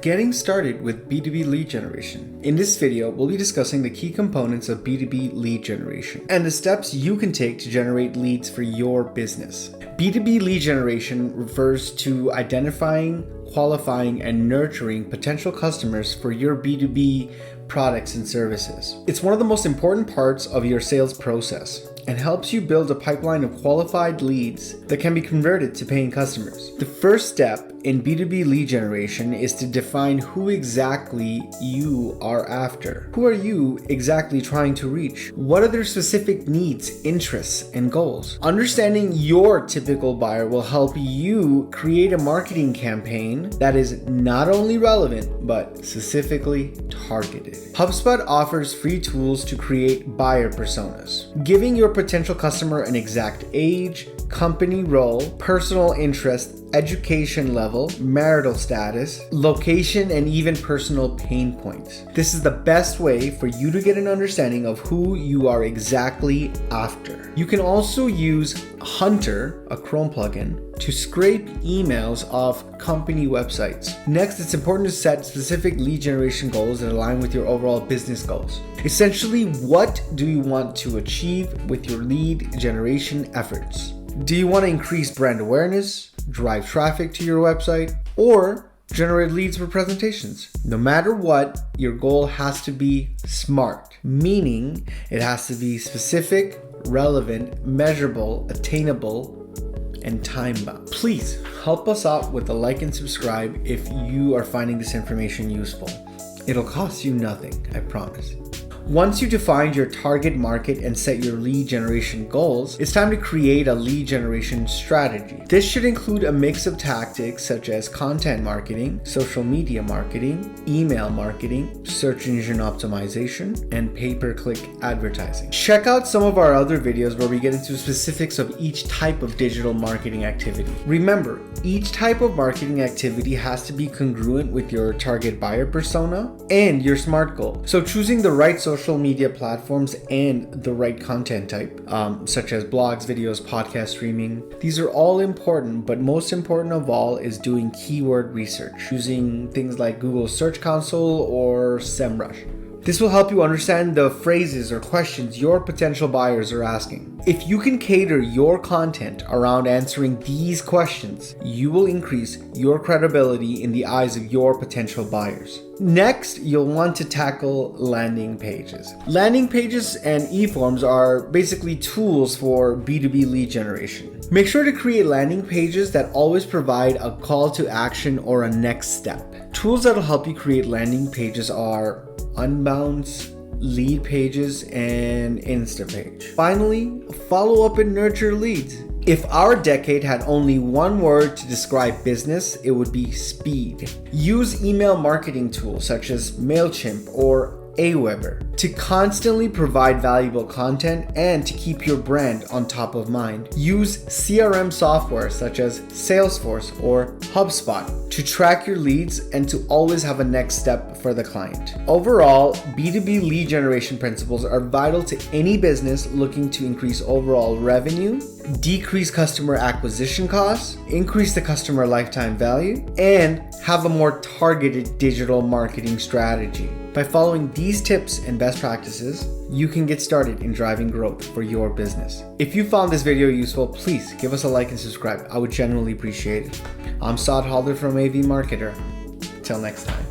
Getting started with B2B lead generation. In this video, we'll be discussing the key components of B2B lead generation and the steps you can take to generate leads for your business. B2B lead generation refers to identifying, qualifying, and nurturing potential customers for your B2B products and services. It's one of the most important parts of your sales process and helps you build a pipeline of qualified leads that can be converted to paying customers. The first step in B2B lead generation is to define who exactly you are after. Who are you exactly trying to reach? What are their specific needs, interests, and goals? Understanding your typical buyer will help you create a marketing campaign that is not only relevant, but specifically targeted. HubSpot offers free tools to create buyer personas, giving your potential customer an exact age, company role, personal interest, education level, marital status, location, and even personal pain points. This is the best way for you to get an understanding of who you are exactly after. You can also use Hunter, a Chrome plugin, to scrape emails off company websites. Next, it's important to set specific lead generation goals that align with your overall business goals. Essentially, what do you want to achieve with your lead generation efforts? Do you want to increase brand awareness, drive traffic to your website, or generate leads for presentations? No matter what, your goal has to be SMART, meaning it has to be specific, relevant, measurable, attainable, and time-bound. Please help us out with a like and subscribe if you are finding this information useful. It'll cost you nothing, I promise. Once you define your target market and set your lead generation goals, it's time to create a lead generation strategy. This should include a mix of tactics such as content marketing, social media marketing, email marketing, search engine optimization, and pay-per-click advertising. Check out some of our other videos where we get into specifics of each type of digital marketing activity. Remember, each type of marketing activity has to be congruent with your target buyer persona and your SMART goal. So choosing the right social media platforms and the right content type, such as blogs, videos, podcast streaming. These are all important, but most important of all is doing keyword research, using things like Google Search Console or SEMrush. This will help you understand the phrases or questions your potential buyers are asking. If you can cater your content around answering these questions, you will increase your credibility in the eyes of your potential buyers. Next, you'll want to tackle landing pages. Landing pages and e-forms are basically tools for B2B lead generation. Make sure to create landing pages that always provide a call to action or a next step. Tools that will help you create landing pages are Unbounce, Lead Pages, and Instapage. Finally, follow up and nurture leads. If our decade had only one word to describe business, it would be speed. Use email marketing tools such as MailChimp or Aweber to constantly provide valuable content and to keep your brand on top of mind. Use CRM software such as Salesforce or HubSpot to track your leads and to always have a next step for the client. Overall, B2B lead generation principles are vital to any business looking to increase overall revenue, decrease customer acquisition costs, increase the customer lifetime value, and have a more targeted digital marketing strategy. By following these tips and best practices, you can get started in driving growth for your business. If you found this video useful, please give us a like and subscribe. I would genuinely appreciate it. I'm Saad Halder from AV Marketer. Till next time.